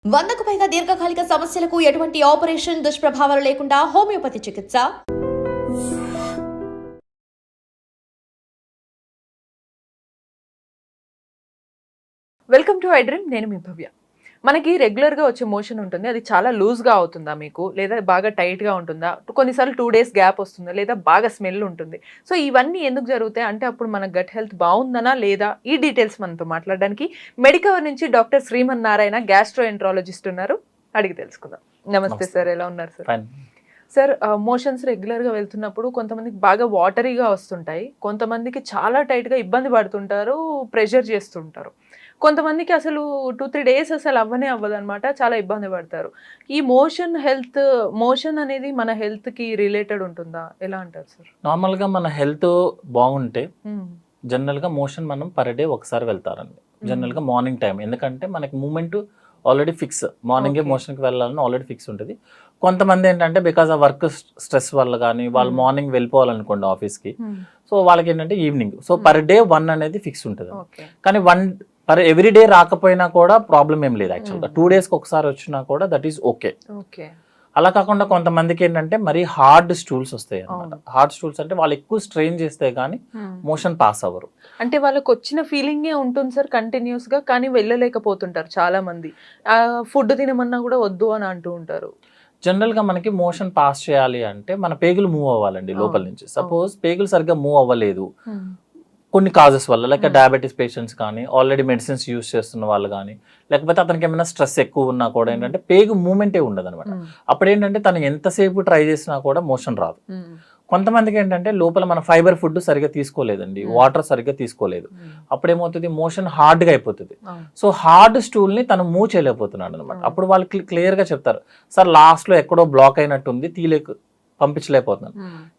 100కు పైగా దీర్ఘకాలిక సమస్యలకు ఎటువంటి ఆపరేషన్ దుష్ప్రభావాలు లేకుండా హోమియోపతి చికిత్స. Welcome to I dream. నేను మీ భవ్య. మనకి రెగ్యులర్గా వచ్చే మోషన్ ఉంటుంది, అది చాలా లూజ్గా అవుతుందా మీకు, లేదా బాగా టైట్గా ఉంటుందా, కొన్నిసార్లు 2 days గ్యాప్ వస్తుందా, లేదా బాగా స్మెల్ ఉంటుంది. సో ఇవన్నీ ఎందుకు జరుగుతాయి అంటే అప్పుడు మన గట్ హెల్త్ బాగుందనా లేదా, ఈ డీటెయిల్స్ మనతో మాట్లాడడానికి మెడికవర్ నుంచి డాక్టర్ శ్రీమన్ నారాయణ గ్యాస్ట్రోఎంట్రాలజిస్ట్ ఉన్నారు. అడిగి తెలుసుకుందాం. నమస్తే సార్, ఎలా ఉన్నారు సార్? సార్, మోషన్స్ రెగ్యులర్గా వెళ్తున్నప్పుడు కొంతమందికి బాగా వాటరీగా వస్తుంటాయి, కొంతమందికి చాలా టైట్గా ఇబ్బంది పడుతుంటారు, ప్రెషర్ చేస్తుంటారు, కొంతమందికి అసలు 2-3 days అసలు అవ్వదు అనమాట, చాలా ఇబ్బంది పడతారు. ఈ మోషన్ అనేది మన హెల్త్కి రిలేటెడ్ ఉంటుందా, ఎలా అంటారు సార్? నార్మల్గా మన హెల్త్ బాగుంటే జనరల్గా మోషన్ మనం పర్ డే ఒకసారి వెళ్తారండి. జనరల్గా మార్నింగ్ టైం, ఎందుకంటే మనకి మూమెంట్ ఆల్రెడీ ఫిక్స్, మార్నింగే మోషన్కి వెళ్ళాలని ఆల్రెడీ ఫిక్స్ ఉంటుంది. కొంతమంది ఏంటంటే బికాస్ ఆ వర్క్ స్ట్రెస్ వల్ల కానీ వాళ్ళు మార్నింగ్ వెళ్ళిపోవాలనుకోండి ఆఫీస్కి, సో వాళ్ళకి ఏంటంటే ఈవినింగ్, సో పర్ డే 1 అనేది ఫిక్స్ ఉంటుంది. కానీ 1 ఎవ్రీ డే రాకపోయినా కూడా ప్రాబ్లం ఏం లేదు యాక్చువల్గా. 2 daysకి ఒకసారి వచ్చినా కూడా దట్ ఈస్ ఓకే. అలా కాకుండా కొంతమందికి ఏంటంటే మరి హార్డ్ స్టూల్స్ వస్తాయి అన్నమాట. హార్డ్ స్టూల్స్ అంటే వాళ్ళు ఎక్కువ స్ట్రెయిన్ చేస్తే కానీ మోషన్ పాస్ అవ్వరు. అంటే వాళ్ళకి వచ్చిన ఫీలింగే ఉంటుంది సార్ కంటిన్యూస్ గా, కానీ వెళ్ళలేకపోతుంటారు చాలా మంది. ఫుడ్ తినమన్నా కూడా వద్దు అని అంటూ ఉంటారు. జనరల్గా మనకి మోషన్ పాస్ చేయాలి అంటే మన పేగులు మూవ్ అవ్వాలండి లోపల నుంచి. సపోజ్ పేగులు సరిగ్గా మూవ్ అవ్వలేదు కొన్ని కాజెస్ వల్ల, లైక్ డయాబెటీస్ పేషెంట్స్ కానీ, ఆల్రెడీ మెడిసిన్స్ యూస్ చేస్తున్న వాళ్ళు కానీ, లేకపోతే అతనికి ఏమైనా స్ట్రెస్ ఎక్కువ ఉన్నా కూడా ఏంటంటే పేగు మూమెంటే ఉండదు అనమాట. అప్పుడు ఏంటంటే తను ఎంతసేపు ట్రై చేసినా కూడా మోషన్ రాదు. కొంతమందికి ఏంటంటే లోపల మన ఫైబర్ ఫుడ్ సరిగ్గా తీసుకోలేదండి, వాటర్ సరిగ్గా తీసుకోలేదు, అప్పుడు ఏమవుతుంది మోషన్ హార్డ్గా అయిపోతుంది. సో హార్డ్ స్టూల్ని తను మూవ్ చేయలేకపోతున్నాడు అనమాట. అప్పుడు వాళ్ళు క్లియర్గా చెప్తారు, సార్ లాస్ట్లో ఎక్కడో బ్లాక్ అయినట్టుంది, పంపించలేకపోతున్నాను.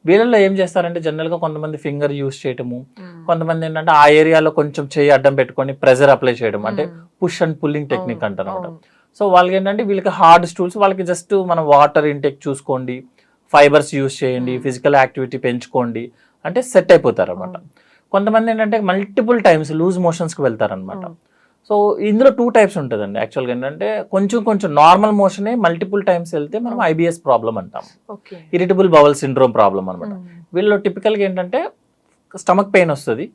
వీళ్ళల్లో ఏం చేస్తారంటే జనరల్గా కొంతమంది ఫింగర్ యూస్ చేయటము, కొంతమంది ఏంటంటే ఆ ఏరియాలో కొంచెం చేయి అడ్డం పెట్టుకొని ప్రెజర్ అప్లై చేయడం, అంటే పుష్ అండ్ పుల్లింగ్ టెక్నిక్ అంటారు అనమాట. సో వాళ్ళకి ఏంటంటే వీళ్ళకి హార్డ్ స్టూల్స్, వాళ్ళకి జస్ట్ మనం వాటర్ ఇంటేక్ చూసుకోండి, ఫైబర్స్ యూస్ చేయండి, ఫిజికల్ యాక్టివిటీ పెంచుకోండి అంటే సెట్ అయిపోతారు అనమాట. కొంతమంది ఏంటంటే మల్టిపుల్ టైమ్స్ లూజ్ మోషన్స్కి వెళ్తారనమాట. సో ఇందులో 2 types ఉంటుందండి యాక్చువల్గా. ఏంటంటే కొంచెం నార్మల్ మోషనే మల్టిపుల్ టైమ్స్ వెళ్తే మనం IBS ప్రాబ్లం అంటాం, ఇరిటబుల్ బవల్ సిండ్రోమ్ ప్రాబ్లం అనమాట. వీళ్ళు టిపికల్గా ఏంటంటే స్టమక్ పెయిన్ వస్తుంది,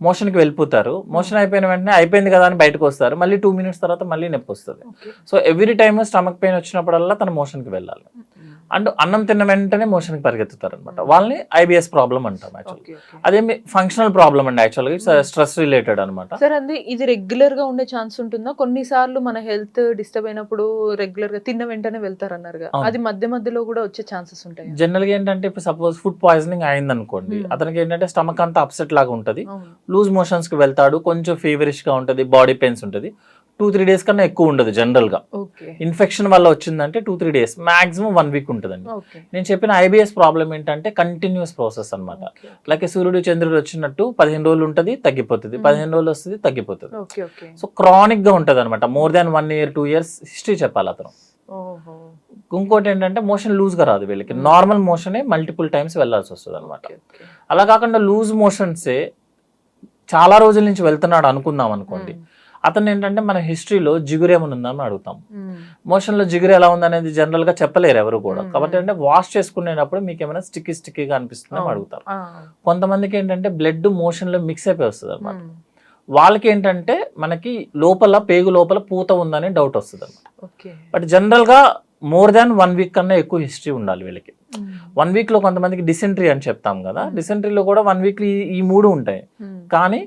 మోషన్కి వెళ్ళిపోతారు, మోషన్ అయిపోయిన వెంటనే అయిపోయింది కదా అని బయటకు వస్తారు, మళ్ళీ 2 minutes తర్వాత మళ్ళీ నొప్పి వస్తుంది. So every time stomach pain వచ్చినప్పుడల్లా తన మోషన్కి వెళ్ళాలి. అండ్ అన్నం తిన్న వెంటనే మోషన్కి పరిగెత్తుతారు అనమాట, వాళ్ళని IBS ప్రాబ్లం అంటాం యాక్చువల్గా. అదేమి ఫంక్షనల్ ప్రాబ్లం అండి యాక్చువల్గా, ఇట్స్ స్ట్రెస్ రిలేటెడ్ అనమాట. సార్ అంటే ఇది రెగ్యులర్ గా ఉండే ఛాన్స్ ఉంటుందా? కొన్నిసార్లు మన హెల్త్ డిస్టర్బ్ అయినప్పుడు రెగ్యులర్ గా తిన్న వెంటనే వెళ్తారు అన్నారు, అది మధ్యలో కూడా వచ్చే ఛాన్సెస్ ఉంటాయి. జనరల్గా ఏంటంటే ఇప్పుడు సపోజ్ ఫుడ్ పాయిజనింగ్ అయింది అనుకోండి, అతనికి ఏంటంటే స్టమక్ అంతా అప్సెట్ లాగా ఉంటుంది, లూజ్ మోషన్స్ కి వెళ్తాడు, కొంచెం ఫీవరిష్ గా ఉంటుంది, బాడీ పెయిన్స్ ఉంటుంది, 2-3 days కన్నా ఎక్కువ ఉండదు. జనరల్ గా ఇన్ఫెక్షన్ వల్ల వచ్చిందంటే 2-3 days, మాక్సిమం 1 week ఉంటుందండి. నేను చెప్పిన IBS ప్రాబ్లం ఏంటంటే కంటిన్యూస్ ప్రాసెస్ అనమాట. లైక్ సూర్యుడు చంద్రుడు వచ్చినట్టు 15 రోజులు ఉంటుంది, తగ్గిపోతుంది, 15 రోజులు వస్తుంది, తగ్గిపోతుంది. సో క్రానిక్ గా ఉంటుంది అనమాట, more than 1 year 2 years history చెప్పాలి అతను. ఇంకోటి ఏంటంటే మోషన్ లూజ్ గా రాదు వీళ్ళకి, నార్మల్ మోషనే మల్టిపుల్ టైమ్స్ వెళ్లాల్సి వస్తుంది అనమాట. అలా కాకుండా లూజ్ మోషన్సే చాలా రోజుల నుంచి వెళ్తున్నాడు అనుకుందాం అనుకోండి, అతను ఏంటంటే మన హిస్టరీలో జిగురు ఏమైనా ఉందని అడుగుతాం. మోషన్లో జిగురు ఎలా ఉందనేది జనరల్ గా చెప్పలేరు ఎవరు కూడా, కాబట్టి అంటే వాష్ చేసుకునేటప్పుడు మీకు ఏమైనా స్టిక్కీగా అనిపిస్తుందని అడుగుతారు. కొంతమందికి ఏంటంటే బ్లడ్ మోషన్ లో మిక్స్ అయిపోయి వస్తుంది అనమాట, వాళ్ళకి ఏంటంటే మనకి లోపల పేగు లోపల పూత ఉందని డౌట్ వస్తుంది అనమాట. బట్ జనరల్ గా మోర్ దాన్ 1 week కన్నా ఎక్కువ హిస్టరీ ఉండాలి వీళ్ళకి. 1 week లో కొంతమందికి డిసెంట్రీ అని చెప్తాం కదా, డిసెంట్రీలో కూడా 1 week ఈ 3 ఉంటాయి, కానీ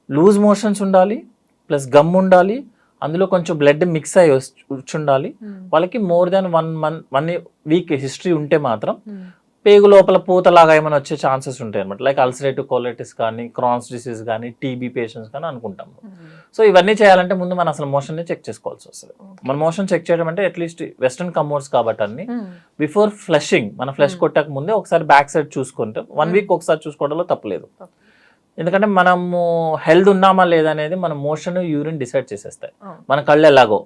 లూజ్ మోషన్స్ ఉండాలి, ప్లస్ గమ్ ఉండాలి, అందులో కొంచెం బ్లడ్ మిక్స్ అయ్యి వచ్చి ఉండాలి. వాళ్ళకి మోర్ దాన్ 1 week హిస్టరీ ఉంటే మాత్రం పేగు లోపల పూతలాగా ఏమైనా వచ్చే ఛాన్సెస్ ఉంటాయి అనమాట. లైక్ అల్సరేటివ్ కోలైటిస్ కానీ, క్రాన్స్ డిసీజ్ కానీ, TB పేషెంట్స్ కానీ అనుకుంటాము. సో ఇవన్నీ చేయాలంటే ముందు మనం అసలు మోషన్ని చెక్ చేసుకోవాల్సి వస్తుంది. మన మోషన్ చెక్ చేయడం అంటే అట్లీస్ట్ వెస్టర్న్ కమోడ్స్ కాబట్టి అన్ని బిఫోర్ ఫ్లషింగ్, మన ఫ్లష్ కొట్టక ముందే ఒకసారి బ్యాక్ సైడ్ చూసుకుంటే 1 week ఒకసారి చూసుకోవడంలో తప్పలేదు. ఎందుకంటే మనము హెల్త్ ఉన్నామా లేదా అనేది మన మోషన్ యూరిన్ డిసైడ్ చేసేస్తాయి. మన కళ్ళు ఎలాగో,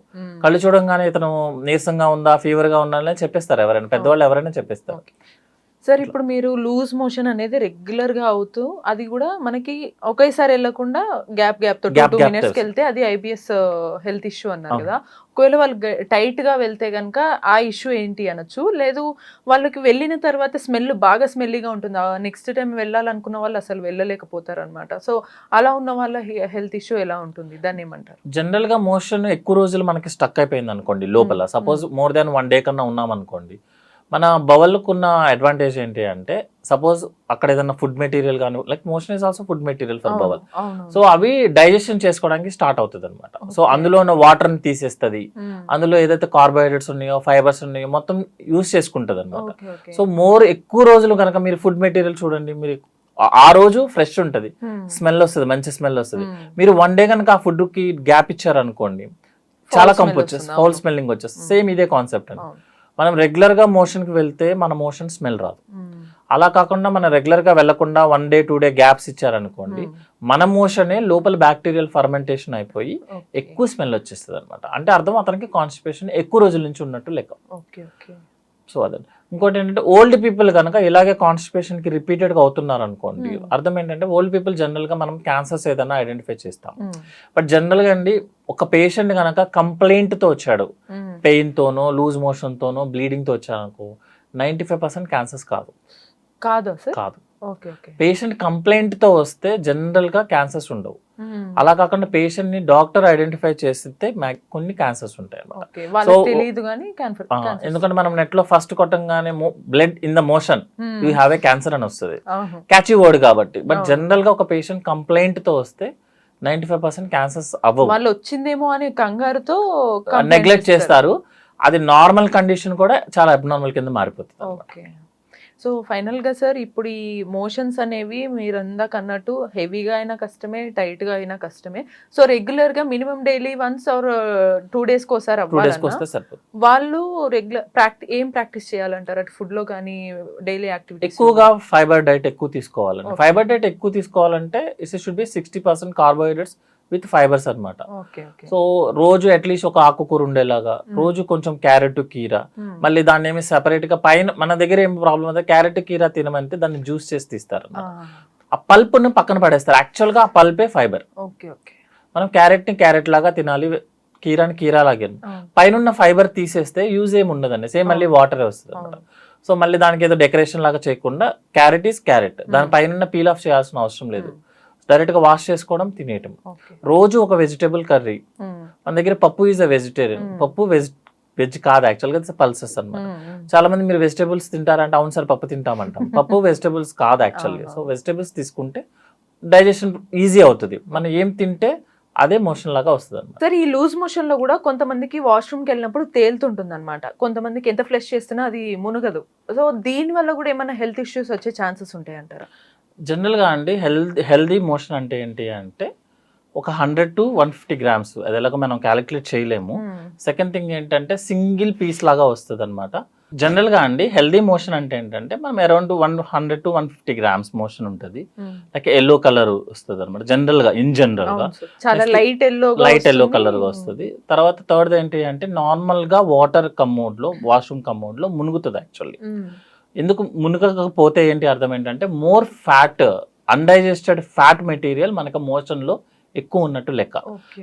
కళ్ళు చూడంగానే ఇతను నీరసంగా ఉందా, ఫీవర్గా ఉందా అని చెప్పేస్తారు ఎవరైనా, పెద్దవాళ్ళు ఎవరైనా చెప్పేస్తారు. సార్ ఇప్పుడు మీరు లూజ్ మోషన్ అనేది రెగ్యులర్ గా అవుతూ అది కూడా మనకి ఒకేసారి వెళ్ళకుండా గ్యాప్ తో Gap 2 gap మినిట్స్ తెలుసు. వెళ్తే అది ఐబిఎస్ హెల్త్ ఇష్యూ అన్నారు అవును. కదా. ఒకవేళ వాళ్ళు టైట్ గా వెళ్తే గనక ఆ ఇష్యూ ఏంటి అనొచ్చు. లేదు వాళ్ళకి వెళ్ళిన తర్వాత స్మెల్ బాగా స్మెల్లీగా ఉంటుంది, నెక్స్ట్ టైం వెళ్ళాలనుకున్న వాళ్ళు అసలు వెళ్ళలేకపోతారు అనమాట. సో అలా ఉన్న వాళ్ళ హెల్త్ ఇష్యూ ఎలా ఉంటుంది, దాన్ని ఏమంటారు? జనరల్ గా మోషన్ ఎక్కువ రోజులు మనకి స్టక్ అయిపోయింది అనుకోండి లోపల, సపోజ్ మోర్ దాన్ 1 డే కన్నా ఉన్నాం అనుకోండి, మన బవల్కున్న అడ్వాంటేజ్ ఏంటి అంటే సపోజ్ అక్కడ ఏదైనా ఫుడ్ మెటీరియల్ కానీ, like motion is also food material for bowel, so అవి డైజెషన్ చేసుకోవడానికి స్టార్ట్ అవుతుంది అనమాట. సో అందులో ఉన్న వాటర్ ని తీసేస్తుంది, అందులో ఏదైతే కార్బోహైడ్రేట్స్ ఉన్నాయో ఫైబర్స్ ఉన్నాయో మొత్తం యూస్ చేసుకుంటది అనమాట. సో మోర్ ఎక్కువ రోజులు కనుక మీరు ఫుడ్ మెటీరియల్ చూడండి, మీరు ఆ రోజు ఫ్రెష్ ఉంటది, స్మెల్ వస్తుంది, మంచి స్మెల్ వస్తుంది. మీరు 1 డే కనుక ఆ ఫుడ్ కి గ్యాప్ ఇచ్చారనుకోండి, చాలా కంపు వచ్చేస్తుంది, ఫౌల్ స్మెల్లింగ్ వచ్చేస్తుంది. సేమ్ ఇదే కాన్సెప్ట్ అండి. మనం రెగ్యులర్ గా మోషన్ కి వెళ్తే మన మోషన్ స్మెల్ రాదు. అలా కాకుండా మనం రెగ్యులర్ గా వెళ్లకుండా 1 డే 2 డే గ్యాప్స్ ఇచ్చారనుకోండి, మన మోషనే లోపల బ్యాక్టీరియల్ ఫర్మెంటేషన్ అయిపోయి ఎక్కువ స్మెల్ వచ్చేస్తుంది అనమాట. అంటే అర్థం అతనికి కాన్స్టిపేషన్ ఎక్కువ రోజుల నుంచి ఉన్నట్టు లెక్క. సో అదండి. ఇంకోటి ఏంటంటే ఓల్డ్ పీపుల్ కనుక ఇలాగే కాన్స్టిపేషన్ కి రిపీటెడ్ గా అవుతున్నారు అనుకోండి, అర్థం ఏంటంటే ఓల్డ్ పీపుల్ జనరల్ గా మనం క్యాన్సర్స్ ఏదైనా ఐడెంటిఫై చేస్తాం. బట్ జనరల్ గా అండి ఒక పేషెంట్ కనుక కంప్లైంట్ తో వచ్చాడు, పెయిన్ తోనో లూజ్ మోషన్ తోనో బ్లీడింగ్ తో వచ్చాడు అనుకో, 95% క్యాన్సర్స్ కాదు. పేషెంట్ కంప్లైంట్ తో వస్తే జనరల్ గా క్యాన్సర్స్ ఉండవు. అలా కాకుండా పేషెంట్ ని డాక్టర్ ఐడెంటిఫై చేస్తే కొన్ని క్యాన్సర్స్ ఉంటాయి అన్నమాట. ఎందుకంటే మనం నెట్ లో ఫస్ట్ కొట్టంగానే blood in the motion you have a cancer అని వస్తుంది, క్యాచీ వర్డ్ కాబట్టి. బట్ జనరల్ గా ఒక పేషెంట్ కంప్లైంట్ తో వస్తే 95% క్యాన్సర్స్ అవ్వవు. వాళ్ళు వచ్చిందేమో అని కంగారుతో నెగ్లెక్ట్ చేస్తారు. అది నార్మల్ కండిషన్ కూడా చాలా అబ్నార్మల్ కింద మారిపోతుంది. సో ఫైనల్ గా సార్, ఇప్పుడు ఈ మోషన్స్ అనేవి మీరు అందాక అన్నట్టు హెవీగా అయినా కష్టమే, టైట్ గా అయినా కష్టమే. సో రెగ్యులర్ గా minimum daily once or 2 days కోసారి అవ్వాలన్నా వాళ్ళు రెగ్యులర్ ఏం ప్రాక్టీస్ చేయాలంటారు? అటు ఫుడ్ లో కానీ డైలీ యాక్టివిటీ ఎక్కువగా ఫైబర్ డైట్ ఎక్కువ తీసుకోవాలండి. ఫైబర్ డైట్ ఎక్కువ తీసుకోవాలంటే it should be 60% carbohydrates with fibres అనమాట. సో రోజు అట్లీస్ట్ ఒక ఆకుకూర ఉండేలాగా, రోజు కొంచెం క్యారెట్ కీరా, మళ్ళీ దాన్ని ఏమి సెపరేట్ గా పైన మన దగ్గర ఏం ప్రాబ్లం అయితే క్యారెట్ కీరా తినమంటే దాన్ని జ్యూస్ చేసి తీస్తారు. ఆ పల్ప్ ను పక్కన పడేస్తారు. యాక్చువల్ గా ఆ పల్పే ఫైబర్. మనం క్యారెట్ ని క్యారెట్ లాగా తినాలి, కీరాని కీరా లాగే. పైన ఫైబర్ తీసేస్తే యూజ్ ఏమి ఉండదండి, సేమ్ మళ్ళీ వాటరే వస్తుంది అనమాట. సో మళ్ళీ దానికి ఏదో డెకరేషన్ లాగా చేయకుండా క్యారెట్ ఈస్ క్యారెట్, దాని పైన పీల్ ఆఫ్ చేయాల్సిన అవసరం లేదు, డైరెక్ట్ గా వాష్ చేసుకోవడం, తినేయటం. రోజు ఒక వెజిటేబుల్ కర్రీ. మన దగ్గర పప్పు ఈజ్ అ వెజిటేరియన్, పప్పు వెజ్ కాదు యాక్చువల్ గా, పల్సెస్ అనమాట. చాలా మంది మీరు వెజిటేబుల్స్ తింటారంటే అవును సార్ పప్పు తింటామంటాం, పప్పు వెజిటేబుల్స్ కాదు యాక్చువల్గా. సో వెజిటేబుల్స్ తీసుకుంటే డైజెషన్ ఈజీ అవుతుంది, మనం ఏం తింటే అదే మోషన్ లాగా వస్తుంది అనమాట. సార్ ఈ లూజ్ మోషన్ లో కూడా కొంతమందికి వాష్రూమ్కి వెళ్ళినప్పుడు తేలుతుంటుంది అనమాట, కొంతమందికి ఎంత ఫ్లష్ చేస్తున్నా అది మునగదు. సో దీని వల్ల కూడా ఏమైనా హెల్త్ ఇష్యూస్ వచ్చే ఛాన్సెస్ ఉంటాయి అంటారా? జనరల్గా అండి హెల్దీ మోషన్ అంటే ఏంటి అంటే ఒక 100 to 150 grams, అది ఎలాగో మనం క్యాలిక్యులేట్ చేయలేము. సెకండ్ థింగ్ ఏంటంటే సింగిల్ పీస్ లాగా వస్తుంది అనమాట. జనరల్గా అండి హెల్దీ మోషన్ అంటే ఏంటంటే మనం అరౌండ్ 100 to 150 grams మోషన్ ఉంటుంది. లైక్ ఎల్లో కలర్ వస్తుంది అనమాట జనరల్గా, ఇన్ జనరల్గా లైట్ ఎల్లో కలర్ గా వస్తుంది. తర్వాత థర్డ్ ఏంటి అంటే నార్మల్ గా వాటర్ కమోడ్ లో, వాష్రూమ్ కమోడ్ లో మునుగుతుంది యాక్చువల్లీ. ఎందుకు మునగకపోతే ఏంటి అర్థం ఏంటంటే more fat, undigested fat material మనకు మోషన్ లో ఎక్కువ ఉన్నట్టు లెక్క.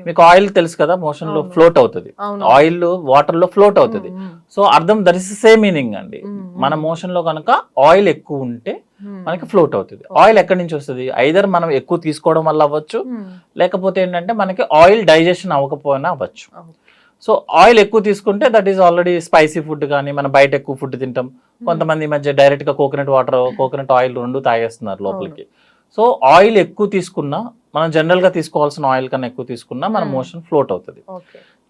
మీకు ఆయిల్ తెలుసు కదా, మోషన్ లో ఫ్లోట్ అవుతుంది, ఆయిల్ వాటర్ లో ఫ్లోట్ అవుతుంది. సో అర్థం దట్ ఇస్ సేమ్ మీనింగ్ అండి. మన మోషన్ లో కనుక ఆయిల్ ఎక్కువ ఉంటే మనకి ఫ్లోట్ అవుతుంది. ఆయిల్ ఎక్కడి నుంచి వస్తుంది? ఐదర్ మనం ఎక్కువ తీసుకోవడం వల్ల అవ్వచ్చు, లేకపోతే ఏంటంటే మనకి ఆయిల్ డైజెషన్ అవ్వకపోయినా అవ్వచ్చు. సో ఆయిల్ ఎక్కువ తీసుకుంటే that is already spicy food కానీ, మనం బయట ఎక్కువ ఫుడ్ తింటాం. కొంతమంది ఈ మధ్య డైరెక్ట్ గా కోకోనట్ వాటర్, కోకోనట్ ఆయిల్ రెండు తాగేస్తున్నారు లోపలికి. సో ఆయిల్ ఎక్కువ తీసుకున్నా, మనం జనరల్ గా తీసుకోవాల్సిన ఆయిల్ కన్నా ఎక్కువ తీసుకున్నా మన మోషన్ ఫ్లోట్ అవుతుంది.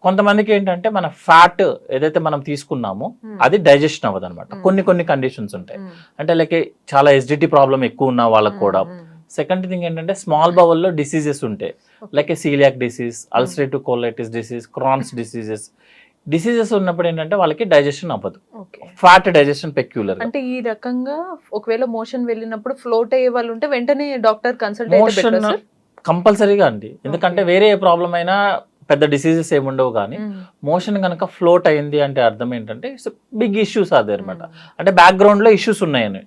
కొంతమందికి ఏంటంటే మన ఫ్యాట్ ఏదైతే మనం తీసుకున్నామో అది డైజెషన్ అవ్వదు అనమాట. కొన్ని కండిషన్స్ ఉంటాయి, అంటే లైక్ చాలా ఎసిడిటీ ప్రాబ్లం ఎక్కువ ఉన్న వాళ్ళకి కూడా. సెకండ్ థింగ్ ఏంటంటే స్మాల్ బౌల్ లో డిసీజెస్ ఉంటాయి, like coeliac disease, ulcerative colitis disease, Crohn's diseases ఉన్నప్పుడు ఏంటంటే వాళ్ళకి డైజెషన్ అవ్వదు, ఫ్యాట్ డైజెషన్ పెక్యులర్. అంటే ఈ రకంగా ఒకవేళ మోషన్ వెళ్ళినప్పుడు ఫ్లోట్ అయ్యే వాళ్ళు ఉంటే వెంటనే డాక్టర్ కన్సల్ట్ అయితే కంపల్సరీగా అండి. ఎందుకంటే వేరే ఏ ప్రాబ్లం అయినా పెద్ద డిసీజెస్ ఏముండవు కానీ మోషన్ కనుక ఫ్లోట్ అయింది అంటే అర్థం ఏంటంటే ఇట్స్ బిగ్ ఇష్యూస్ అదే అనమాట. అంటే బ్యాక్గ్రౌండ్ లో ఇష్యూస్ ఉన్నాయని,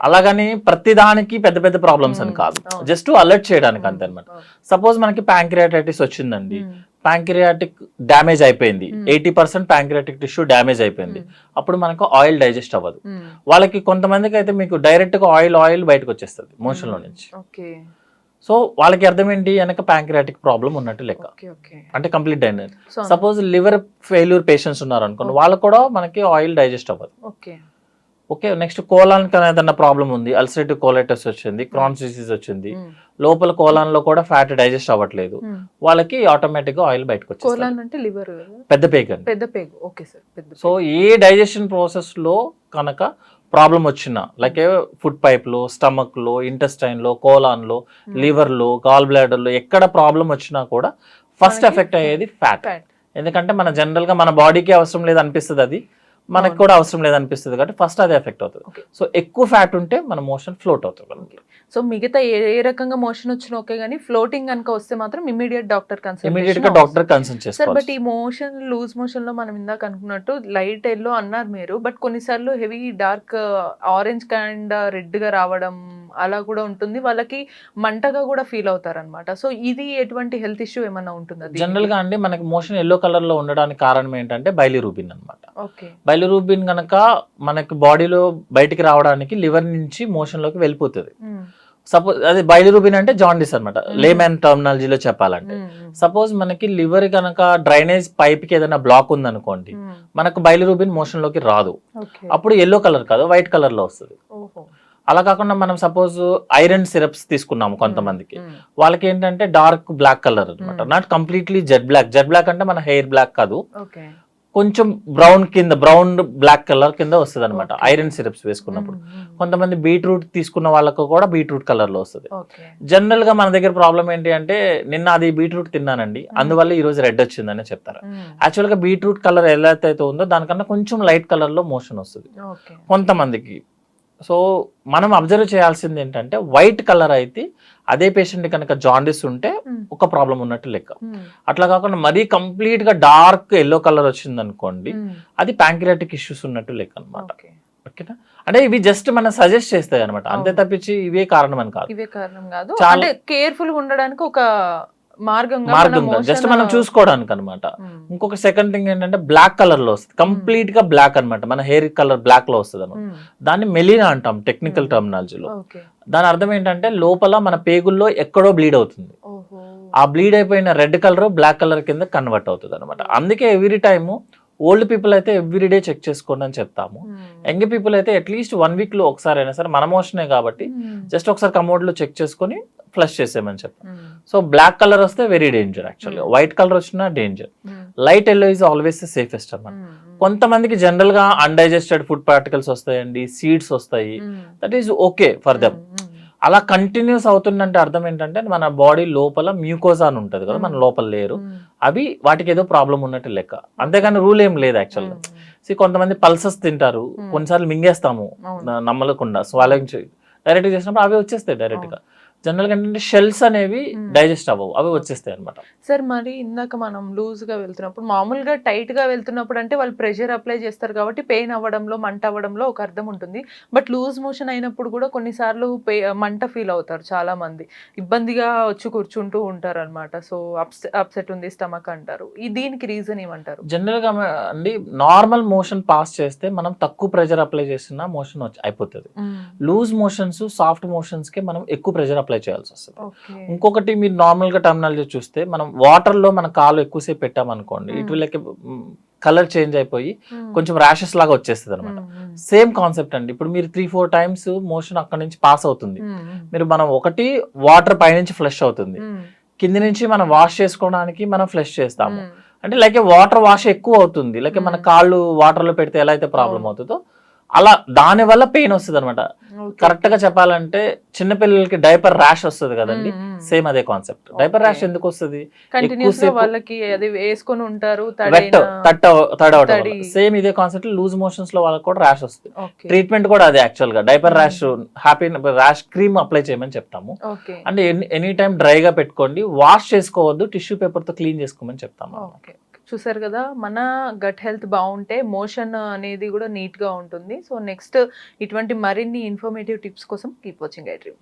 అలాగని ప్రతి దానికి పెద్ద పెద్ద ప్రాబ్లమ్స్ అని కాదు, జస్ట్ అలర్ట్ చేయడానికి అంతే అనమాట. సపోజ్ మనకి ప్యాంక్రియాటైటిస్ వచ్చిందండి, ప్యాంక్రియాటిక్ డ్యామేజ్ అయిపోయింది, 80% ప్యాంక్రియాటిక్ టిష్యూ డ్యామేజ్ అయిపోయింది, అప్పుడు మనకు ఆయిల్ డైజెస్ట్ అవ్వదు. వాళ్ళకి కొంతమందికి అయితే మీకు డైరెక్ట్ గా ఆయిల్ బయటకు వచ్చేస్తుంది మోషన్ లో నుంచి. సో వాళ్ళకి అర్థం ఏంటి, వెనక ప్యాంక్రియాటిక్ ప్రాబ్లం ఉన్నట్టు లెక్క, అంటే complete diner. Suppose liver failure patients ఉన్నారు అనుకోండి, వాళ్ళకు కూడా మనకి ఆయిల్ డైజెస్ట్ అవ్వదు. ఓకే, నెక్స్ట్ కోలాన్ ఏదైనా ప్రాబ్లం ఉంది, అల్సరేటివ్ కోలైటిస్ వచ్చింది, క్రాన్స్ డిసీజ్ వచ్చింది, లోపల కోలాన్ లో కూడా ఫ్యాట్ డైజెస్ట్ అవ్వట్లేదు, వాళ్ళకి ఆటోమేటిక్ గా ఆయిల్ బయటకు వచ్చేస్తుంది. పెద్ద పేగు. సో ఏ డైజెషన్ ప్రాసెస్ లో కనుక ప్రాబ్లం వచ్చిన, లైక్ ఫుడ్ పైప్ లో, స్టమక్ లో, ఇంటెస్టైన్ లో, కోలాన్ లో, లివర్ లో, గాల్ బ్లాడర్ లో ఎక్కడ ప్రాబ్లం వచ్చినా కూడా ఫస్ట్ ఎఫెక్ట్ అయ్యేది ఫ్యాట్. ఎందుకంటే మన జనరల్ గా మన బాడీకి అవసరం లేదు అనిపిస్తుంది, అది మనకు కూడా అవసరం లేదు అనిపిస్తుంది, కాబట్టి ఫస్ట్ అదే ఎఫెక్ట్ అవుతుంది. సో ఎక్కువ ఫ్యాట్ ఉంటే మన మోషన్ ఫ్లోట్ అవుతుంది. సో మిగతా ఏ రకంగా మోషన్ వచ్చినా ఓకే, కానీ ఫ్లోటింగ్ కనుక వస్తే మాత్రం ఇమీడియట్ డాక్టర్ కన్సల్ట్ చేస్తారు. బట్ ఈ మోషన్ లూజ్ మోషన్ లో మనం ఇందాక అనుకున్నట్టు లైట్ ఎల్లో అన్నారు మీరు, బట్ కొన్నిసార్లు heavy dark orange and red గా రావడం అలా కూడా ఉంటుంది, వాళ్ళకి మంటగా కూడా ఫీల్ అవుతారు అనమాట. సో ఇది ఎటువంటి హెల్త్ ఇష్యూ ఏమన్నా ఉంటుందా? జనరల్ గా అండి మనకి మోషన్ ఎల్లో కలర్ లో ఉండడానికి కారణం ఏంటంటే బైలిరూబిన్ అనమాట. బైలిరూబిన్ కనుక మనకి బాడీలో బయటికి రావడానికి లివర్ నుంచి మోషన్ లోకి వెళ్ళిపోతుంది. సపోజ్ అది బైలిరూబిన్ అంటే జాండిస్ అనమాట, లేమన్ టర్మినాలజీలో చెప్పాలంటే. సపోజ్ మనకి లివర్ కనుక డ్రైనేజ్ పైప్ కి ఏదైనా బ్లాక్ ఉంది అనుకోండి, మనకు బైలిరూబిన్ మోషన్ లోకి రాదు, అప్పుడు ఎల్లో కలర్ కాదు వైట్ కలర్ లో వస్తుంది. అలా కాకుండా మనం సపోజ్ ఐరన్ సిరప్స్ తీసుకున్నాము కొంతమందికి, వాళ్ళకి ఏంటంటే డార్క్ బ్లాక్ కలర్ అనమాట, నాట్ కంప్లీట్లీ జెడ్ బ్లాక్ అంటే మన హెయిర్ బ్లాక్ కాదు, కొంచెం బ్రౌన్ బ్లాక్ కలర్ కింద వస్తుంది అనమాట ఐరన్ సిరప్స్ వేసుకున్నప్పుడు. కొంతమంది బీట్రూట్ తీసుకున్న వాళ్ళకు కూడా బీట్రూట్ కలర్ లో వస్తుంది. జనరల్ గా మన దగ్గర ప్రాబ్లం ఏంటి అంటే, నిన్న అది బీట్రూట్ తిన్నానండి అందువల్ల ఈ రోజు రెడ్ వచ్చిందని చెప్తారు. యాక్చువల్ గా బీట్రూట్ కలర్ ఎలా అయితే ఉందో దానికన్నా కొంచెం లైట్ కలర్ లో మోషన్ వస్తుంది కొంతమందికి. సో మనం అబ్జర్వ్ చేయాల్సింది ఏంటంటే, వైట్ కలర్ అయితే అదే పేషెంట్ కనుక జాండిస్ ఉంటే ఒక ప్రాబ్లం ఉన్నట్టు లెక్క. అట్లా కాకుండా మరీ కంప్లీట్ గా డార్క్ ఎల్లో కలర్ వచ్చింది అనుకోండి, అది ప్యాంక్రియాటిక్ ఇష్యూస్ ఉన్నట్టు లెక్క అనమాట. ఓకేనా, అంటే ఇవి జస్ట్ మనం సజెస్ట్ చేస్తాయి అనమాట, అంతే తప్పించి ఇవే కారణం అని కాదు. చాలా కేర్ఫుల్ గా ఉండడానికి ఒక మార్గం జస్ట్ మనం చూసుకోవడానికి అనమాట. ఇంకొక సెకండ్ థింగ్ ఏంటంటే, బ్లాక్ కలర్ లో వస్తుంది, కంప్లీట్ గా బ్లాక్ అనమాట, మన హెయిర్ కలర్ బ్లాక్ లో వస్తుంది అనమాట. దాన్ని మెలినా అంటాం టెక్నికల్ టర్మినాలజీలో. దాని అర్థం ఏంటంటే, లోపల మన పేగుల్లో ఎక్కడో బ్లీడ్ అవుతుంది, ఆ బ్లీడ్ అయిపోయిన రెడ్ కలర్ బ్లాక్ కలర్ కింద కన్వర్ట్ అవుతుంది అనమాట. అందుకే ఎవ్రీ టైము ఓల్డ్ పీపుల్ అయితే ఎవ్రీ డే చెక్ చేసుకోండి అని చెప్తాము. యంగ్ పీపుల్ అయితే అట్లీస్ట్ 1 వీక్ లో ఒకసారి అయినా సరే, మన మోషనే కాబట్టి జస్ట్ ఒకసారి కమోడ్ లో చెక్ చేసుకొని ఫ్లష్ చేసేయమని చెప్తాం. సో బ్లాక్ కలర్ వస్తే వెరీ డేంజర్, యాక్చువల్గా వైట్ కలర్ వచ్చినా danger. Light yellow is always the safest అన్నమాట. కొంతమందికి జనరల్ గా అన్డైజెస్టెడ్ ఫుడ్ పార్టికల్స్ వస్తాయండి, సీడ్స్ వస్తాయి, that is okay for them. అలా కంటిన్యూస్ అవుతుందంటే అర్థం ఏంటంటే, మన బాడీ లోపల మ్యూకోజా అని ఉంటుంది కదా, మన లోపల లేరు, అవి వాటికి ఏదో ప్రాబ్లం ఉన్నట్టు లెక్క, అంతేగాని రూల్ ఏం లేదు యాక్చువల్గా. కొంతమంది పల్సెస్ తింటారు, కొన్నిసార్లు మింగేస్తాము నమ్మలేకుండా, స్వాలింగ్ డైరెక్ట్ చేసినప్పుడు అవి వచ్చేస్తాయి డైరెక్ట్ గా. జనరల్ గా ఏంటంటే షెల్స్ అనేవి డైజెస్ట్ అవ్వవు, అవి వచ్చేస్తాయి అనమాట. సార్ మరి ఇందాక మనం లూజ్ గా వెళ్తున్నప్పుడు, మామూలుగా టైట్ గా వెళ్తున్నప్పుడు అంటే వాళ్ళు ప్రెషర్ అప్లై చేస్తారు కాబట్టి పెయిన్ అవ్వడంలో మంట అవ్వడంలో ఒక అర్థం ఉంటుంది. బట్ లూజ్ మోషన్ అయినప్పుడు కూడా కొన్నిసార్లు మంట ఫీల్ అవుతారు చాలా మంది, ఇబ్బందిగా వచ్చి కూర్చుంటూ ఉంటారు అనమాట. సో అప్సెట్ ఉంది స్టమక్ అంటారు, దీనికి రీజన్ ఏమంటారు? జనరల్ గా అండి, నార్మల్ మోషన్ పాస్ చేస్తే మనం తక్కువ ప్రెషర్ అప్లై చేసిన మోషన్ అయిపోతుంది. లూజ్ మోషన్స్, సాఫ్ట్ మోషన్స్ కి మనం ఎక్కువ ప్రెషర్ అప్లై చేయాల్సి వస్తుంది. ఇంకొకటి, మీరు నార్మల్ గా టర్మినాలజీ చూస్తే, మనం వాటర్ లో మన కాలు ఎక్కువసేపు పెట్టామనుకోండి, ఇటు లైక్ కలర్ చేంజ్ అయిపోయి కొంచెం ర్యాషెస్ లాగా వచ్చేస్తుంది అనమాట. సేమ్ కాన్సెప్ట్ అండి. ఇప్పుడు మీరు 3-4 టైమ్స్ మోషన్ అక్కడ నుంచి పాస్ అవుతుంది, మీరు మనం ఒకటి వాటర్ పైనుంచి ఫ్లష్ అవుతుంది, కింది నుంచి మనం వాష్ చేసుకోవడానికి మనం ఫ్లష్ చేస్తాము. అంటే లైక్ వాటర్ వాష్ ఎక్కువ అవుతుంది, లైక్ మన కాళ్ళు వాటర్ లో పెడితే ఎలా అయితే ప్రాబ్లం అవుతుందో అలా దాని వల్ల పెయిన్ వస్తుంది అనమాట. కరెక్ట్ గా చెప్పాలంటే చిన్నపిల్లలకి డైపర్ ర్యాష్ వస్తుంది కదండి, సేమ్ అదే కాన్సెప్ట్. డైపర్ ర్యాష్ ఎందుకు వస్తుంది? కంటిన్యూస్ గా వాళ్ళకి అది వేసుకొని ఉంటారు, తడవటం. సేమ్ ఇదే కాన్సెప్ట్ లూజ్ మోషన్స్ లో వాళ్ళకి కూడా ర్యాష్ వస్తుంది. ట్రీట్మెంట్ కూడా అదే యాక్చువల్ గా. Diaper rash rash cream apply చేయమని చెప్తాము. అంటే ఎనీ టైం డ్రైగా పెట్టుకోండి, వాష్ చేసుకోవద్దు, టిష్యూ పేపర్ తో క్లీన్ చేసుకోమని చెప్తాము. చూసారు కదా, మన గట్ హెల్త్ బాగుంటే మోషన్ అనేది కూడా నీట్ గా ఉంటుంది. సో నెక్స్ట్ ఇటువంటి మరిన్ని ఇన్ఫర్మేటివ్ టిప్స్ కోసం కీప్ వాచింగ్ ఐ డ్రీమ్.